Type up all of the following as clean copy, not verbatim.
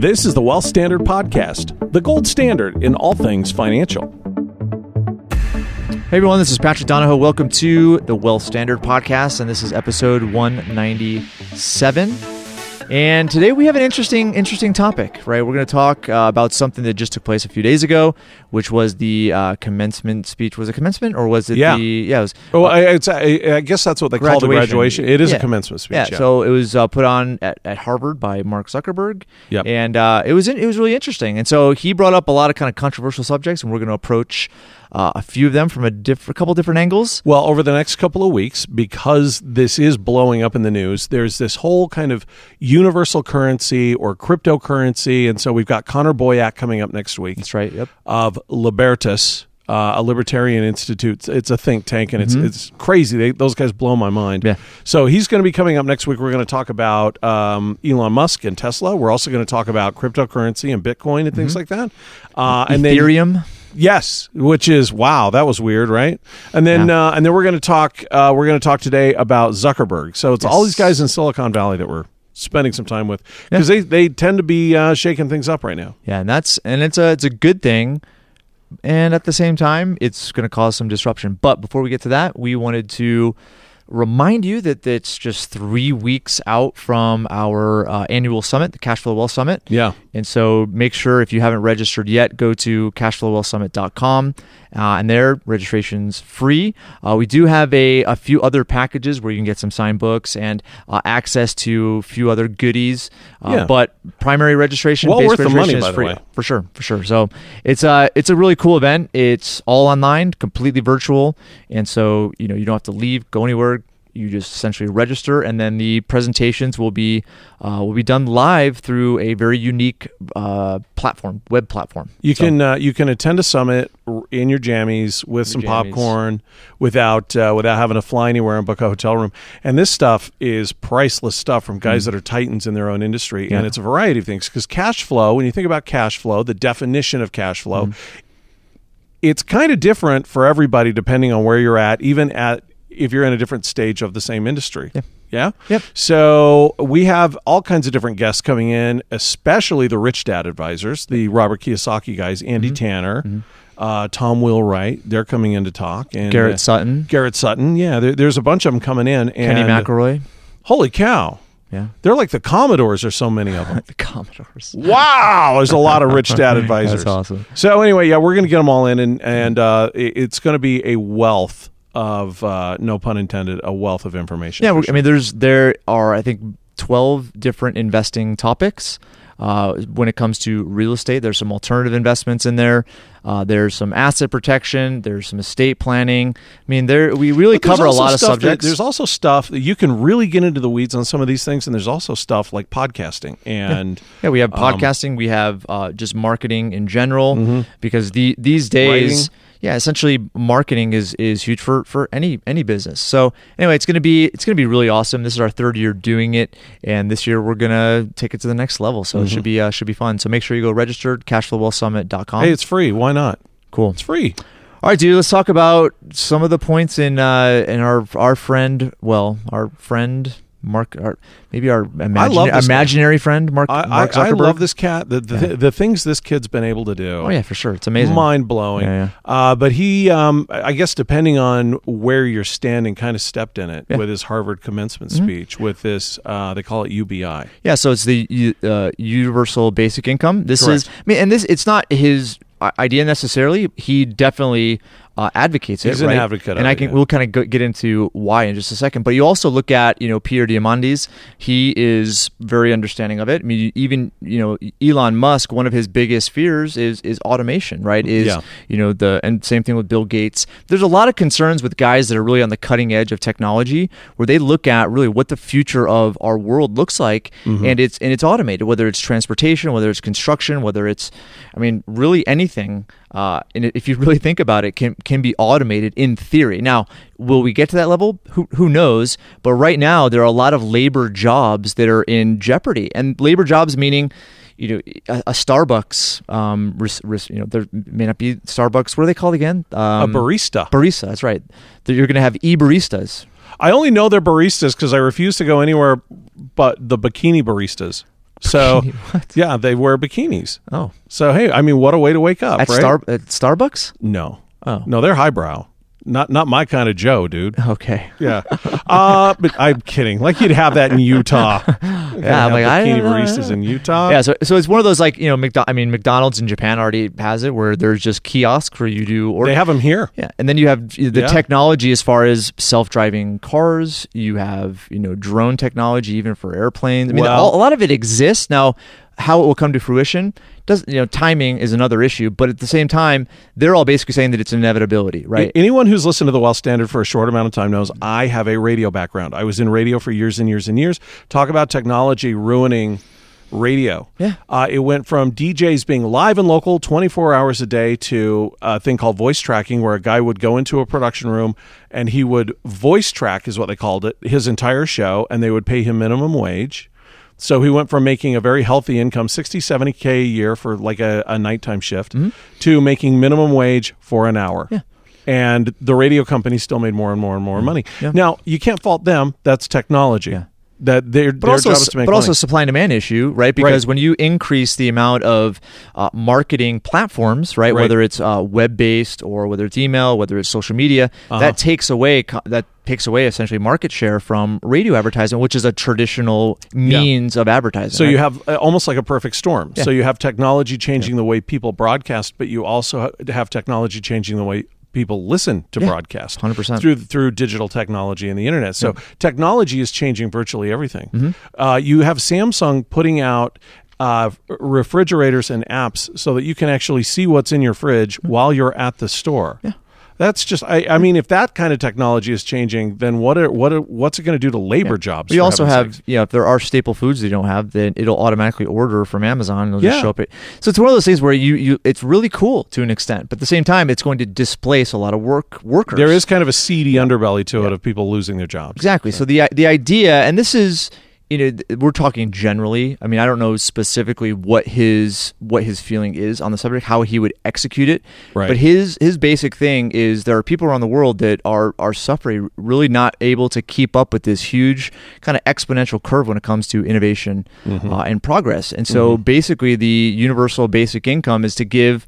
This is the Wealth Standard Podcast, the gold standard in all things financial. Hey everyone, this is Patrick Donahoe. Welcome to the Wealth Standard Podcast, and this is episode 197. And today we have an interesting topic, right? We're going to talk about something that just took place a few days ago, which was the commencement speech. Was it commencement or was it Yeah. it was. I guess that's what they call the graduation. It is a commencement speech. Yeah. So it was put on at Harvard by Mark Zuckerberg. Yep. And it was really interesting. And so he brought up a lot of kind of controversial subjects, and we're going to approach a few of them from a couple different angles. Well, over the next couple of weeks, because this is blowing up in the news, there's this whole kind of universal currency or cryptocurrency. And so we've got Connor Boyack coming up next week. That's right. Yep. Of Libertas, a libertarian institute. It's a think tank, and it's crazy. Those guys blow my mind. Yeah. So he's going to be coming up next week. We're going to talk about Elon Musk and Tesla. We're also going to talk about cryptocurrency and Bitcoin and things like that. And Ethereum. Then, yes, which is wow, that was weird, right? And then we're going to talk. We're going to talk today about Zuckerberg. So it's all these guys in Silicon Valley that we're spending some time with because they tend to be shaking things up right now. Yeah, and it's a good thing, and at the same time, it's going to cause some disruption. But before we get to that, we wanted to remind you that it's just 3 weeks out from our annual summit, the Cashflow Wealth Summit. Yeah. And so make sure if you haven't registered yet, go to cashflowwealthsummit.com, and their registration's free. We do have a few other packages where you can get some signed books and access to a few other goodies. But primary registration, well worth the money, is by the free. way. For sure. So it's a really cool event. It's all online, completely virtual, and so you don't have to leave, go anywhere. You just essentially register, and then the presentations will be done live through a very unique web platform. You can attend a summit in your jammies with some popcorn without having to fly anywhere and book a hotel room. And this stuff is priceless stuff from guys that are titans in their own industry, and it's a variety of things. Because cash flow, when you think about cash flow, the definition of cash flow, it's kind of different for everybody depending on where you're at, even if you're in a different stage of the same industry. Yeah? Yep. So we have all kinds of different guests coming in, especially the Rich Dad advisors, the Robert Kiyosaki guys, Andy Tanner, Tom Wheelwright. They're coming in to talk. And Garrett Sutton. Yeah. There's a bunch of them coming in. And Kenny McElroy. Holy cow. Yeah. They're like the Commodores. There's so many of them. The Commodores. Wow. There's a lot of Rich Dad advisors. That's awesome. So anyway, we're going to get them all in, and it's going to be a wealth of no pun intended, a wealth of information. Yeah, sure. I mean, there are I think 12 different investing topics. When it comes to real estate, there's some alternative investments in there. There's some asset protection. There's some estate planning. I mean, we really cover a lot of subjects. There's also stuff that you can really get into the weeds on some of these things, and there's also stuff like podcasting. And we have podcasting. We have just marketing in general, because these days. Writing. Yeah, essentially, marketing is huge for any business. So anyway, it's gonna be really awesome. This is our third year doing it, and this year we're gonna take it to the next level. So it should be fun. So make sure you go register cashflowwealthsummit.com. Hey, it's free. Why not? Cool. It's free. All right, dude. Let's talk about some of the points in our friend Mark, our imaginary friend, Mark Zuckerberg. I love this cat. The things this kid's been able to do. Oh yeah, for sure. It's amazing. Mind blowing. Yeah. But he, I guess, depending on where you're standing, kind of stepped in it with his Harvard commencement speech. With this, they call it U.B.I. Yeah. So it's the universal basic income. This Correct. is. I mean, and it's not his idea necessarily. He definitely advocates it. He's an right? advocate, and we'll kind of get into why in just a second. But you also look at Pierre Diamandis. He is very understanding of it. I mean, even Elon Musk. One of his biggest fears is automation, right? And same thing with Bill Gates. There's a lot of concerns with guys that are really on the cutting edge of technology, where they look at really what the future of our world looks like, and it's automated. Whether it's transportation, whether it's construction, whether it's, really anything. And if you really think about it, can be automated in theory. Now, will we get to that level? Who knows? But right now, there are a lot of labor jobs that are in jeopardy, and labor jobs meaning, a Starbucks. There may not be Starbucks. What are they called again? A barista. Barista. That's right. You're going to have e-baristas. I only know they're baristas because I refuse to go anywhere but the bikini baristas. So, What? yeah, they wear bikinis. Oh. So, hey, I mean, what a way to wake up, At right? at Starbucks? No. Oh. No, they're highbrow. Not my kind of Joe, dude. Okay. Yeah. But I'm kidding. Like you'd have that in Utah. Yeah, I'm like, bikini baristas in Utah. Yeah, so it's one of those like, McDonald's in Japan already has it where there's just kiosks where you do order. They have them here. Yeah, and then you have the technology as far as self-driving cars. You have drone technology even for airplanes. I mean, a lot of it exists now. How it will come to fruition timing is another issue, but at the same time, they're all basically saying that it's an inevitability, right? Anyone who's listened to the Wealth Standard for a short amount of time knows I have a radio background. I was in radio for years and years and years. Talk about technology ruining radio. Yeah. It went from DJs being live and local 24 hours a day to a thing called voice tracking, where a guy would go into a production room and he would voice track, is what they called it, his entire show, and they would pay him minimum wage. So he went from making a very healthy income, $60,000, $70,000 a year for like a nighttime shift, to making minimum wage for an hour. Yeah. And the radio company still made more and more and more money. Yeah. Now, you can't fault them. That's technology. Yeah. That their job is to make money. But also supply and demand issue, right? Because when you increase the amount of marketing platforms, right, whether it's web-based or whether it's email, whether it's social media, that takes away essentially market share from radio advertising, which is a traditional means of advertising. So you have almost like a perfect storm. Yeah. So you have technology changing the way people broadcast, but you also have technology changing the way people listen to broadcast 100% through digital technology and the internet. So technology is changing virtually everything. You have Samsung putting out refrigerators and apps so that you can actually see what's in your fridge while you're at the store. Yeah. That's just, I mean, if that kind of technology is changing, then what's it going to do to labor jobs? But you also have, if there are staple foods that you don't have, then it'll automatically order from Amazon and it'll just show up. So it's one of those things where it's really cool to an extent, but at the same time, it's going to displace a lot of workers. There is kind of a seedy underbelly to it of people losing their jobs. Exactly. So the idea, and this is, we're talking generally. I mean, I don't know specifically what his feeling is on the subject, how he would execute it. Right. But his basic thing is there are people around the world that are suffering, really not able to keep up with this huge kind of exponential curve when it comes to innovation and progress. And so basically the universal basic income is to give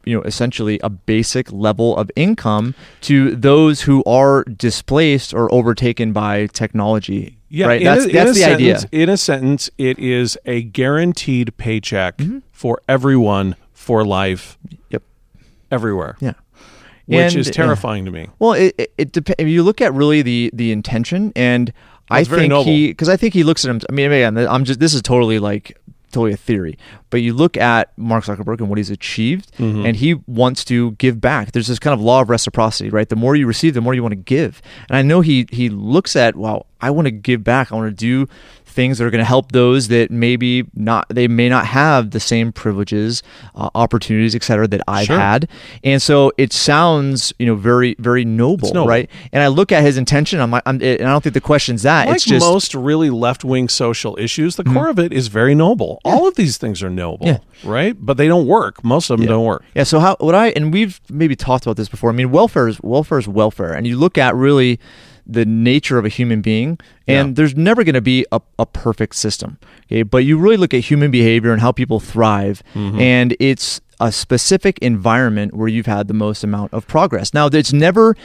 essentially a basic level of income to those who are displaced or overtaken by technology. Yeah, right. That's the idea. In a sentence, it is a guaranteed paycheck for everyone for life. Yep. Everywhere. Yeah. Which is terrifying to me. Well, it depends. If you look at really the intention, and I think he looks at him. I mean, again, this is totally a theory, but you look at Mark Zuckerberg and what he's achieved, and he wants to give back. There's this kind of law of reciprocity, right? The more you receive, the more you want to give. And I know he looks at, wow, I want to give back. I want to do things that are going to help those that they may not have the same privileges, opportunities, et cetera, that I've had. And so it sounds, very, very noble, right? And I look at his intention. And I don't think the question's that. Like it's just most really left-wing social issues, the core of it is very noble. Yeah. All of these things are noble, right? But they don't work. Most of them don't work. Yeah. So and we've maybe talked about this before. I mean, welfare is welfare, and you look at really the nature of a human being, and there's never going to be a perfect system. Okay, but you really look at human behavior and how people thrive, and it's a specific environment where you've had the most amount of progress. Now, it's never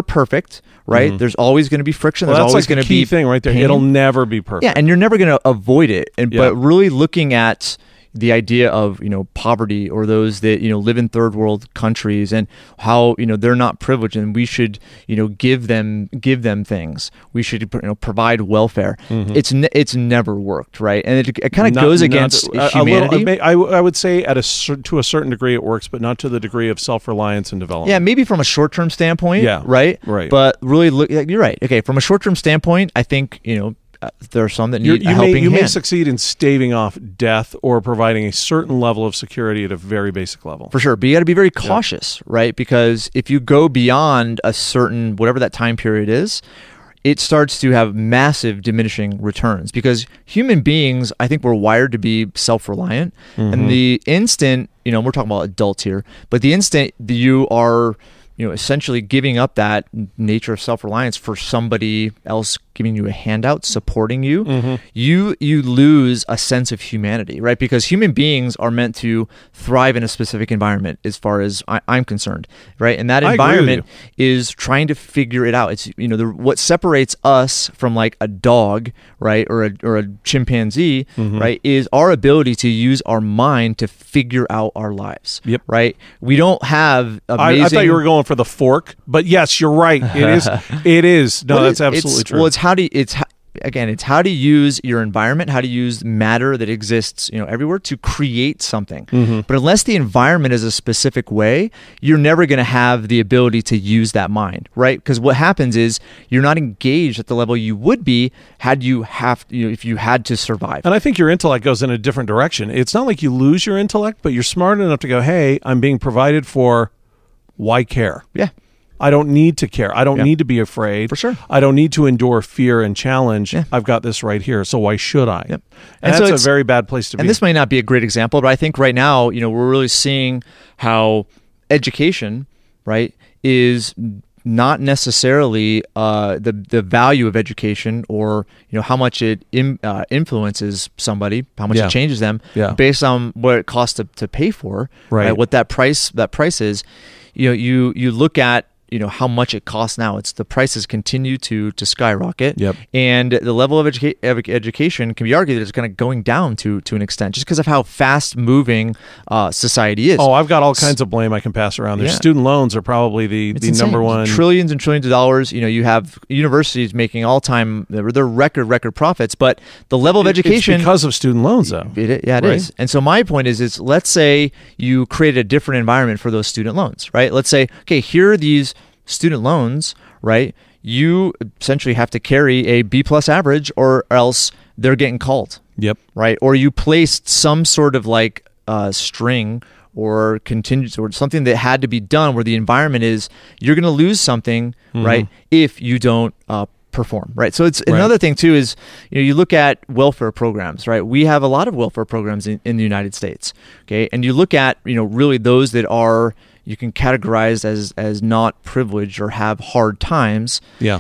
perfect, right? There's always going to be friction. There's always going to be thing right there. Pain. It'll never be perfect. Yeah, and you're never going to avoid it. But really looking at the idea of poverty, or those that live in third world countries, and how they're not privileged, and we should give them things. We should provide welfare. It's never worked, right? And it kind of goes against humanity. I would say to a certain degree it works, but not to the degree of self-reliance and development. Yeah, maybe from a short-term standpoint. Yeah, right. But really, you're right. Okay, from a short-term standpoint, I think there are some that need a helping hand. You may succeed in staving off death or providing a certain level of security at a very basic level. For sure. But you got to be very cautious, right? Because if you go beyond a certain, whatever that time period is, it starts to have massive diminishing returns. Because human beings, I think we're wired to be self-reliant. And the instant, we're talking about adults here, but the instant you are essentially giving up that nature of self-reliance for somebody else giving you a handout, supporting you, you lose a sense of humanity, right? Because human beings are meant to thrive in a specific environment, as far as I'm concerned, right? And that environment is trying to figure it out. It's what separates us from like a dog, right, or a chimpanzee, right, is our ability to use our mind to figure out our lives. Yep. Right. We don't have amazing. I thought you were going for the fork, but yes, you're right. It is. It is. No, that's absolutely true. Well, it's how to use your environment, how to use matter that exists, everywhere to create something. But unless the environment is a specific way, you're never going to have the ability to use that mind, right? Because what happens is you're not engaged at the level you would be if you had to survive. And I think your intellect goes in a different direction. It's not like you lose your intellect, but you're smart enough to go, hey, I'm being provided for. Why care? Yeah. I don't need to care. I don't need to be afraid. For sure. I don't need to endure fear and challenge. Yeah. I've got this right here. So why should I? Yep. And that's a very bad place to be. And this may not be a great example, but I think right now, we're really seeing how education, right, is not necessarily the value of education, or how much it influences somebody, how much it changes them, based on what it costs to pay for, right? What that price is. You look at how much it costs now. It's the prices continue to skyrocket, and the level of education can be argued that it's kind of going down to an extent, just because of how fast moving society is. Oh, I've got all kinds of blame I can pass around. Their student loans are probably the number one. Trillions and trillions of dollars. You have universities making they're record profits, but the level of education, it's because of student loans, though. It is. And so my point is let's say you created a different environment for those student loans, right? Let's say, okay, here are these student loans, right? You essentially have to carry a B+ average, or else they're getting called. Yep. Right? Or you placed some sort of like string or contingency or something that had to be done, where the environment is you're going to lose something, right, if you don't perform, right? So it's another thing too is you look at welfare programs, right? We have a lot of welfare programs in the United States, okay? And you look at really those that are you can categorize as not privileged or have hard times. Yeah.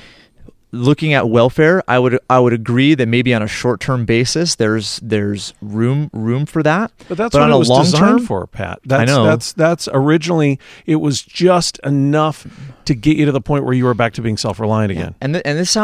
Looking at welfare, I would agree that maybe on a short-term basis there's room for that. But that's what it was designed for, Pat. I know. That's originally it was just enough to get you to the point where you were back to being self-reliant again. And this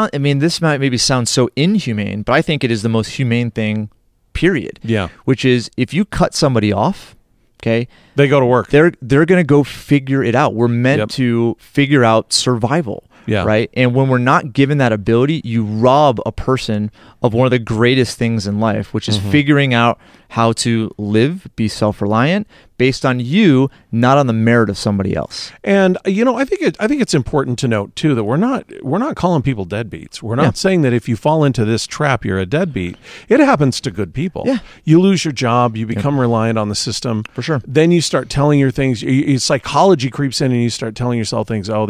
might maybe sound so inhumane, but I think it is the most humane thing, period. Yeah. Which is if you cut somebody off, okay, they go to work. They're going to go figure it out. We're meant to figure out survival. Yeah. Right. And when we're not given that ability, you rob a person of one of the greatest things in life, which is figuring out how to live, be self-reliant based on you, not on the merit of somebody else. And I think it's important to note too that we're not calling people deadbeats. We're not saying that if you fall into this trap, you're a deadbeat. It happens to good people. Yeah. You lose your job, you become reliant on the system. For sure. Then you start telling your things. Psychology creeps in, and you start telling yourself things. Oh,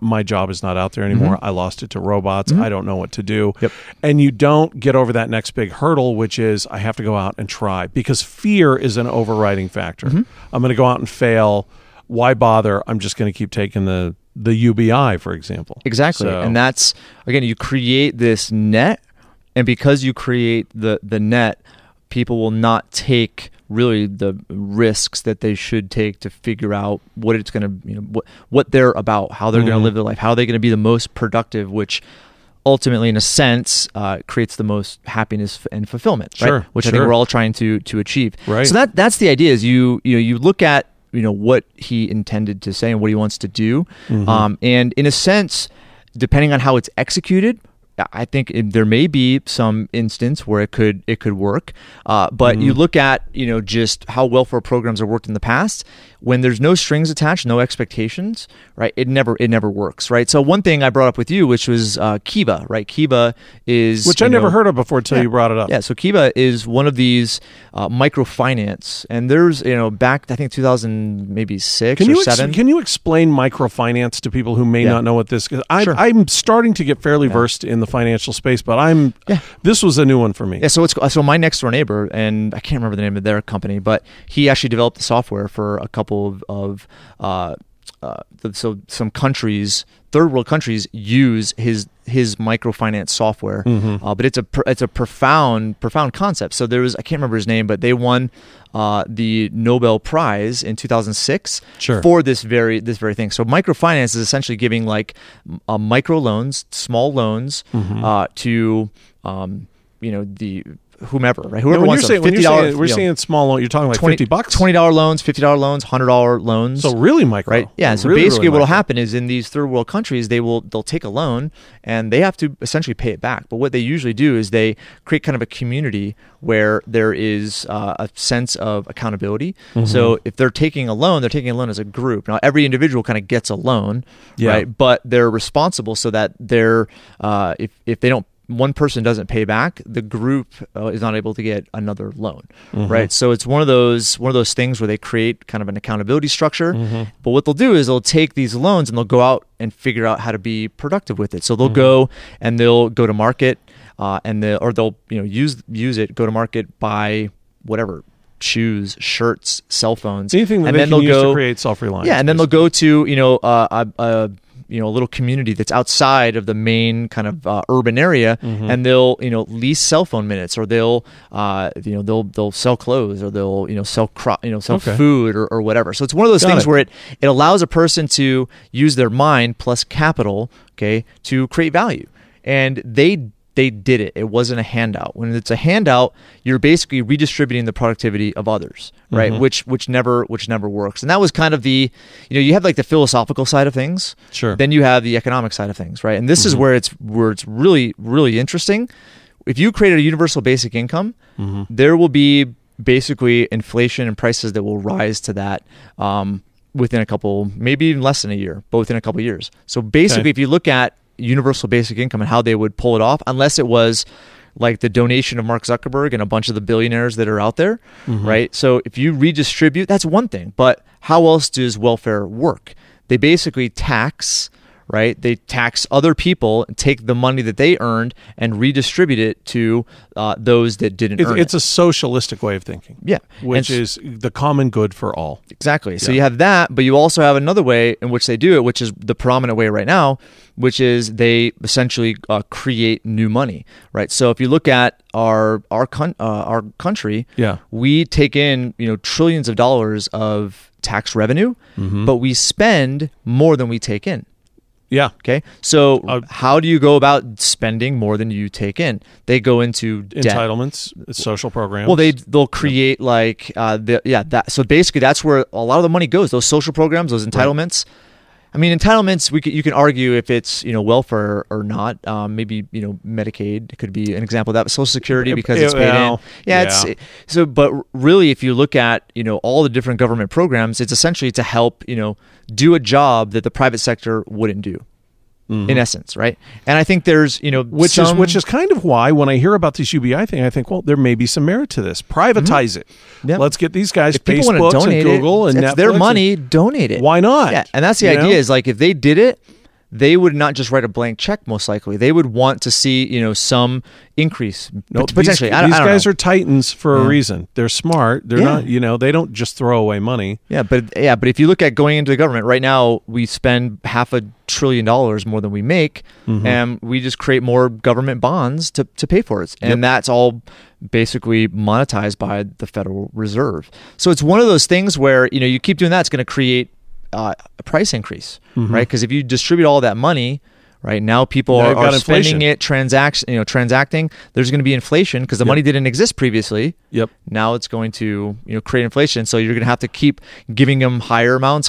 my job is not out there anymore. I lost it to robots. I don't know what to do. Yep. And you don't get over that next big hurdle, which is I have to go out and try, because fear is an overriding factor. I'm going to go out and fail. Why bother? I'm just going to keep taking the U.B.I., for example. Exactly. So, and that's, again, you create this net, and because you create the net, people will not take really the risks that they should take to figure out what it's going to, what they're about, how they're going to live their life, how they're going to be the most productive, which ultimately, in a sense, creates the most happiness and fulfillment, right? Which I think we're all trying to achieve. Right. So that's the idea. Is you look at what he intended to say and what he wants to do, and in a sense, depending on how it's executed, I think there may be some instance where it could work, but you look at just how welfare programs have worked in the past. When there's no strings attached, no expectations, right? It never works, right? So one thing I brought up with you, which was Kiva, right? Kiva is which I never heard of before until you brought it up. Yeah, so Kiva is one of these microfinance, and there's back I think 2006 or 7. Can you explain microfinance to people who may not know what this is? I'm starting to get fairly versed in the financial space, but this was a new one for me. Yeah, so my next door neighbor, and I can't remember the name of their company, but he actually developed the software for a couple of so some countries, third world countries, use his microfinance software, but it's a profound concept. So there was, I can't remember his name, but they won the Nobel Prize in 2006 for this very thing. So microfinance is essentially giving like micro loans, small loans to the whomever, right? Whoever wants $50. We're saying small loan. You're talking like $50, $20 loans, $50 loans, $100 loans. So really micro, right? Yeah. So really, basically, really what will happen is in these third world countries, they'll take a loan and they have to essentially pay it back. But what they usually do is they create kind of a community where there is a sense of accountability. So if they're taking a loan as a group. Now every individual kind of gets a loan, right? But they're responsible so that they're if they don't. One person doesn't pay back, the group is not able to get another loan, right? So it's one of those things where they create kind of an accountability structure. But what they'll do is they'll take these loans and they'll go out and figure out how to be productive with it. So they'll go and they'll go to market, or they'll use it, go to market, buy whatever. Shoes, shirts, cell phones, anything that they can use to create self-reliance. Yeah, and then they'll go to a little community that's outside of the main kind of urban area, and they'll lease cell phone minutes, or they'll sell clothes, or they'll sell food or whatever. So it's one of those things where it allows a person to use their mind plus capital, to create value, and they did it. It wasn't a handout. When it's a handout, you're basically redistributing the productivity of others, right? Which never works. And that was kind of the, you have like the philosophical side of things. Sure. Then you have the economic side of things, right? And this is where it's really, really interesting. If you create a universal basic income, there will be basically inflation and prices that will rise to that within a couple, maybe even less than a year, but within a couple of years. So basically, if you look at universal basic income and how they would pull it off, unless it was like the donation of Mark Zuckerberg and a bunch of the billionaires that are out there, right? So if you redistribute, that's one thing, but how else does welfare work? They basically tax, right? They tax other people and take the money that they earned and redistribute it to those that didn't earn it. It's a socialistic way of thinking. Yeah. Which is the common good for all. Exactly. So you have that, but you also have another way in which they do it, which is the predominant way right now, which is they essentially create new money, right? So if you look at our country, we take in trillions of dollars of tax revenue, but we spend more than we take in. Yeah. Okay. So how do you go about spending more than you take in? They go into entitlements, social programs. Well, they'll create So basically, that's where a lot of the money goes. Those social programs, those entitlements. Right. I mean, entitlements. You can argue if it's welfare or not. Maybe Medicaid could be an example of that. But Social Security, because it's paid in. Yeah. But really, if you look at all the different government programs, it's essentially to help do a job that the private sector wouldn't do. In essence, right? And I think there's, which is kind of why when I hear about this U.B.I. thing, I think, well, there may be some merit to this. Privatize it. Yep. Let's get these guys Facebook and Google and Netflix. It's their money, donate it. Why not? Yeah, and that's the idea. Is like if they did it, they would not just write a blank check. Most likely, they would want to see some increase. Potentially, these guys are titans for a reason. They're smart. They're not. They don't just throw away money. Yeah, but if you look at going into the government right now, we spend $500 billion more than we make, and we just create more government bonds to pay for it, and that's all basically monetized by the Federal Reserve. So it's one of those things where you keep doing that, it's going to create a price increase, right? Because if you distribute all that money, right now people are spending it, transacting. There's going to be inflation because the money didn't exist previously. Yep. Now it's going to create inflation. So you're going to have to keep giving them higher amounts.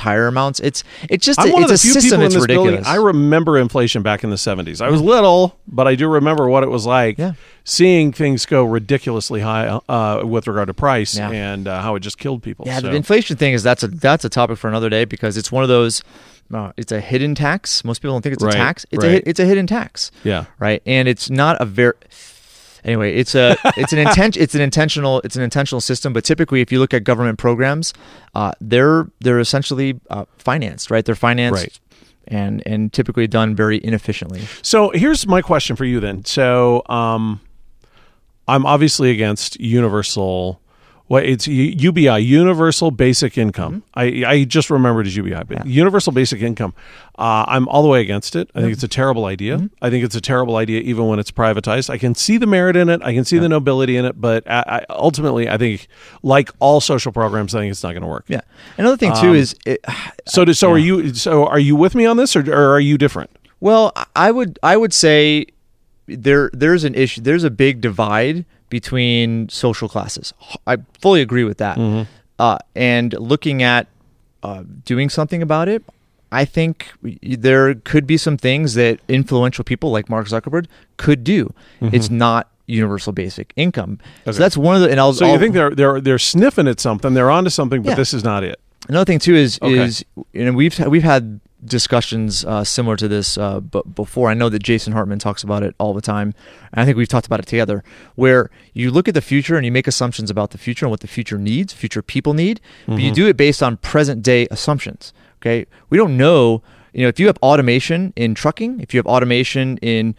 It's a system that's ridiculous. Building, I remember inflation back in the 70s. I was little, but I do remember what it was like. Yeah. Seeing things go ridiculously high with regard to price and how it just killed people. Yeah, the inflation thing that's a topic for another day because it's one of those. It's a hidden tax. Most people don't think it's a tax. It's a hidden tax. Yeah. Right. And it's not a very. Anyway, it's an intentional system. But typically, if you look at government programs, they're essentially financed. Right. They're financed. Right. And typically done very inefficiently. So here's my question for you then. So I'm obviously against universal Well, it's UBI, Universal Basic Income. I just remembered as UBI, but Universal Basic Income. I'm all the way against it. I think it's a terrible idea. I think it's a terrible idea even when it's privatized. I can see the merit in it. I can see the nobility in it, but ultimately, I think, like all social programs, I think it's not going to work. Yeah. Another thing too is, are you? So are you with me on this, or are you different? Well, I would say there's an issue. There's a big divide between social classes. I fully agree with that. And looking at doing something about it, I think there could be some things that influential people like Mark Zuckerberg could do. It's not universal basic income. Okay. So that's one of the. And you think they're sniffing at something? They're onto something, but this is not it. Another thing too is we've had discussions similar to this before. I know that Jason Hartman talks about it all the time, and I think we've talked about it together, where you look at the future and you make assumptions about the future and what the future needs, future people need, but you do it based on present day assumptions. Okay, we don't know. If you have automation in trucking, if you have automation in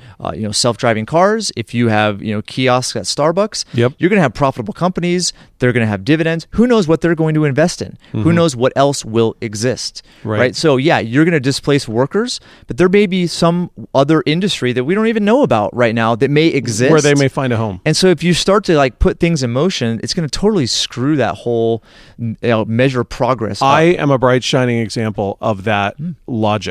self-driving cars, if you have kiosks at Starbucks, you're going to have profitable companies. They're going to have dividends. Who knows what they're going to invest in? Who knows what else will exist? Right. So you're going to displace workers, but there may be some other industry that we don't even know about right now that may exist where they may find a home. And so if you start to put things in motion, it's going to totally screw that whole measure progress up. I am a bright shining example of that logic.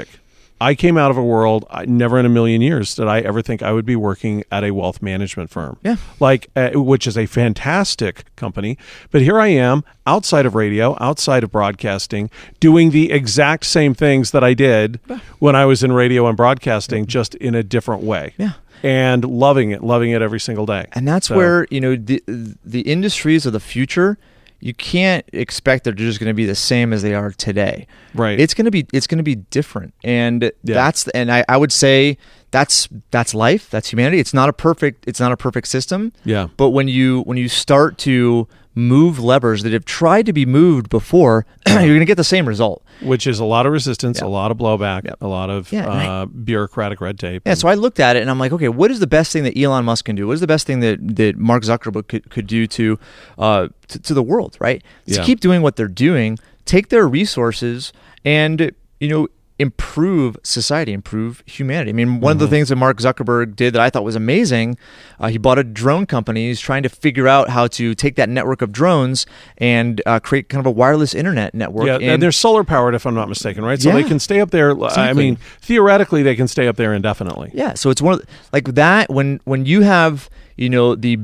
I came out of a world, never in a million years did I ever think I would be working at a wealth management firm, which is a fantastic company. But here I am, outside of radio, outside of broadcasting, doing the exact same things that I did when I was in radio and broadcasting, just in a different way. Yeah. And loving it every single day. And that's where, the industries of the future, you can't expect they're just going to be the same as they are today. Right. It's going to be different. And I would say that's life, that's humanity. It's not a perfect system. Yeah. But when you start to move levers that have tried to be moved before, you're going to get the same result. Which is a lot of resistance, a lot of blowback, a lot of bureaucratic red tape. Yeah, so I looked at it and I'm like, okay, what is the best thing that Elon Musk can do? What is the best thing that Mark Zuckerberg could do to the world, right? To keep doing what they're doing, take their resources and, improve society, improve humanity. I mean, one of the things that Mark Zuckerberg did that I thought was amazing, he bought a drone company. He's trying to figure out how to take that network of drones and create kind of a wireless internet network. Yeah, and they're solar powered, if I'm not mistaken, right? So they can stay up there. Exactly. I mean, theoretically, they can stay up there indefinitely. Yeah, so it's one of that when you have the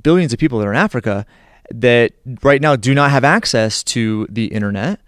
billions of people that are in Africa that right now do not have access to the internet.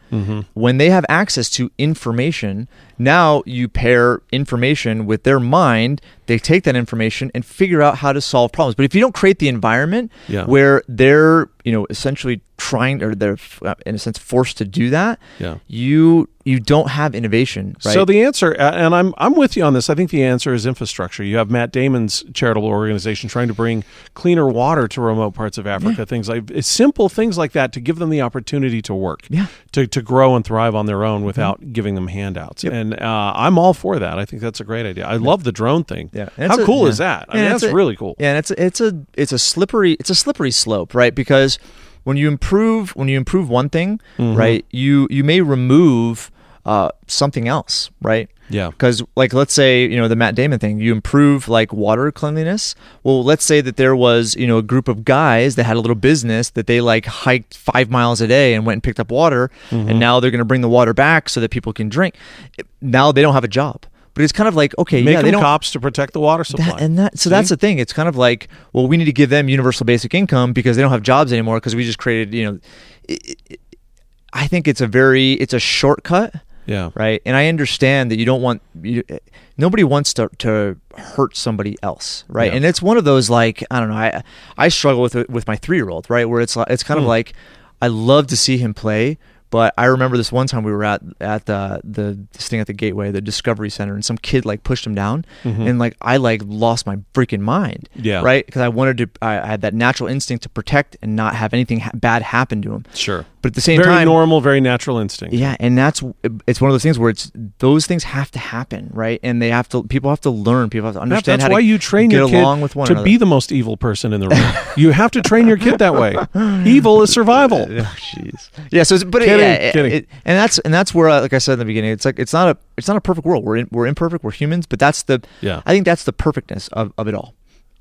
When they have access to information, now you pair information with their mind. They take that information and figure out how to solve problems. But if you don't create the environment where they're essentially trying, or they're in a sense forced to do that, you don't have innovation. Right? So the answer, and I'm with you on this. I think the answer is infrastructure. You have Matt Damon's charitable organization trying to bring cleaner water to remote parts of Africa. Things like simple things like that to give them the opportunity to work, to grow and thrive on their own without giving them handouts. And I'm all for that. I think that's a great idea. I love the drone thing. Yeah. How cool is that? I mean, that's really cool. Yeah, and it's a slippery slope, right? Because when you improve one thing, right, you may remove something else, right? Yeah. Because let's say, the Matt Damon thing, you improve water cleanliness. Well, let's say that there was, a group of guys that had a little business that they hiked 5 miles a day and went and picked up water, and now they're going to bring the water back so that people can drink. Now they don't have a job. But it's kind of okay, make they don't cops to protect the water supply. That's the thing. It's kind of well, we need to give them universal basic income because they don't have jobs anymore because we just created, I think it's a shortcut. Yeah. Right. And I understand that you don't want nobody wants to hurt somebody else. Right. Yeah. And it's one of those I don't know. I struggle with my 3-year-old. Right. Where it's kind of I love to see him play, But I remember this one time we were at this thing at the Gateway, the Discovery Center, and some kid like pushed him down, and like I like lost my freaking mind. Yeah. Right? Because I had that natural instinct to protect and not have anything bad happen to him. Sure. But at the same time, very normal, very natural instinct. Yeah, and it's one of those things where those things have to happen, right? And people have to learn, people have to understand that's how why to you train get your kid along with one to another. be the most evil person in the room. You have to train your kid that way. Evil is survival. Jeez. Yeah. So, but kidding. And that's where, like I said in the beginning, it's like it's not a perfect world. We're imperfect. We're humans, but I think that's the perfectness of it all.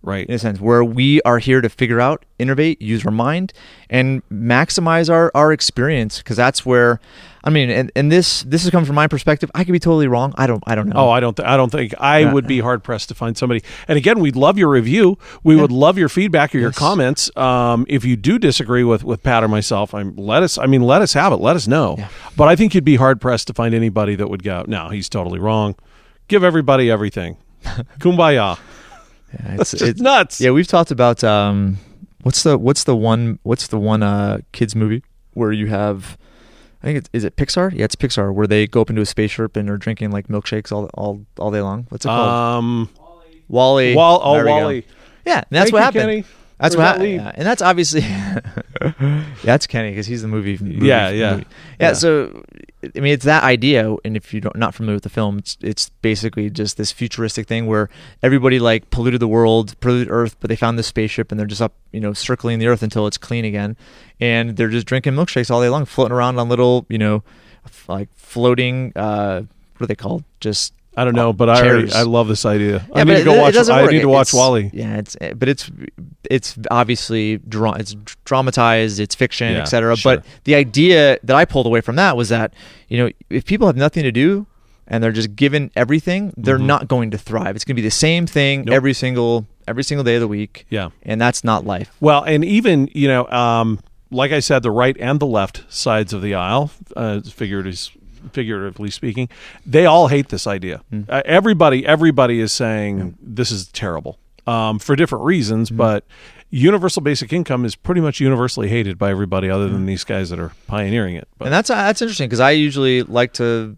Right. In a sense, where we are here to figure out, innovate, use our mind, and maximize our experience, because that's where, I mean, and this is coming from my perspective. I could be totally wrong. I don't know. Oh, I don't think I would be hard pressed to find somebody. And again, we'd love your review. We would love your feedback or your comments. If you do disagree with Pat or myself, let us have it. Let us know. Yeah. But I think you'd be hard pressed to find anybody that would go, no, he's totally wrong. Give everybody everything. Kumbaya. Yeah, it's nuts. Yeah, we've talked about what's the one kids movie where you have, I think is it Pixar? Yeah, it's Pixar, where they go up into a spaceship and are drinking like milkshakes all day long. What's it called? WALL-E. WALL-E. Yeah, and that's what happened. Kenny. That's what happened. Yeah. And that's obviously that's Kenny, because he's the movie. Yeah. So I mean, it's that idea, and if you're not familiar with the film, it's basically just this futuristic thing where everybody like polluted the world, polluted Earth, but they found this spaceship and ththey're just up, circling the Earth until it's clean again, and they're just drinking milkshakes all day long, floating around on little, like floating. What are they called? Just I don't know, but I love this idea. Yeah, I need to go watch. I need to watch WALL-E. Yeah, it's obviously it's dramatized, it's fiction, etc. Sure. But the idea that I pulled away from that was that if people have nothing to do and they're just given everything, they're not going to thrive. It's going to be the same thing every single day of the week. Yeah, and that's not life. Well, and even like I said, the right and the left sides of the aisle, figuratively speaking, they all hate this idea. Everybody is saying this is terrible for different reasons, but universal basic income is pretty much universally hated by everybody other than these guys that are pioneering it. But. And that's interesting, because I usually like to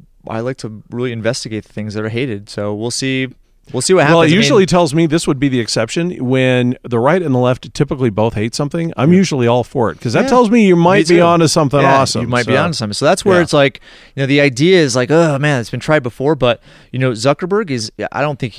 really investigate the things that are hated. So we'll see what happens. Well, it usually tells me this would be the exception. When the right and the left typically both hate something, I'm usually all for it, because that tells me you might be onto something awesome. You might be onto something. So that's where it's like, the idea is like, oh man, it's been tried before. But Zuckerberg is, I don't think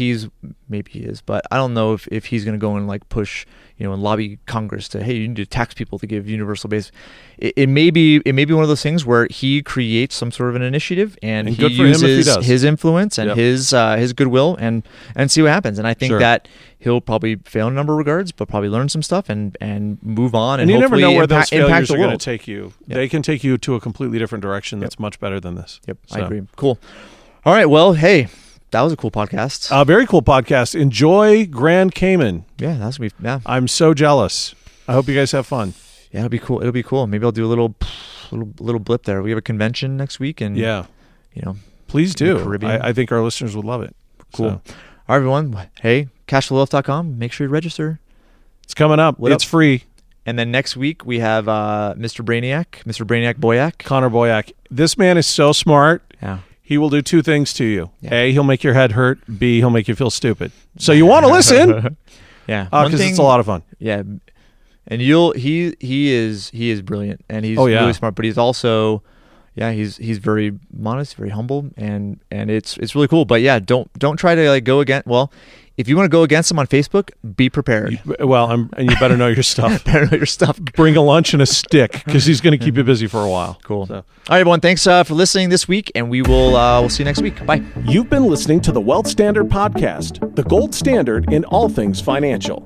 maybe he is, but I don't know if he's going to go and like push, and lobby Congress to, hey, you need to tax people to give universal base. It may be one of those things where he creates some sort of an initiative, and he uses his influence and his goodwill and see what happens. And I think that he'll probably fail in a number of regards, but probably learn some stuff and move on. And you never know where those failures are going to take you. Yep. They can take you to a completely different direction that's much better than this. Yep, so. I agree. Cool. All right. Well, hey, that was a cool podcast. Very cool podcast. Enjoy Grand Cayman. Yeah, that's gonna be. Yeah, I'm so jealous. I hope you guys have fun. Yeah, it'll be cool. It'll be cool. Maybe I'll do a little blip there. We have a convention next week, and please do. I think our listeners would love it. Cool. All right, everyone. Hey, cashflowwealth.com. Make sure you register. It's coming up. It's free. And then next week we have Mr. Brainiac Boyack. Connor Boyack. This man is so smart. Yeah. He will do two things to you. Yeah. A, he'll make your head hurt. B, he'll make you feel stupid. So you want to listen. Yeah. Because it's a lot of fun. Yeah. And he is brilliant, and he's really smart, but he's also he's very modest, very humble, and it's really cool. But yeah, don't try to like go against. Well, if you want to go against him on Facebook, be prepared. And you better know your stuff. Bring a lunch and a stick, because he's going to keep you busy for a while. Cool. So. All right, everyone. Thanks for listening this week, and we'll see you next week. Bye. You've been listening to the Wealth Standard Podcast, the gold standard in all things financial.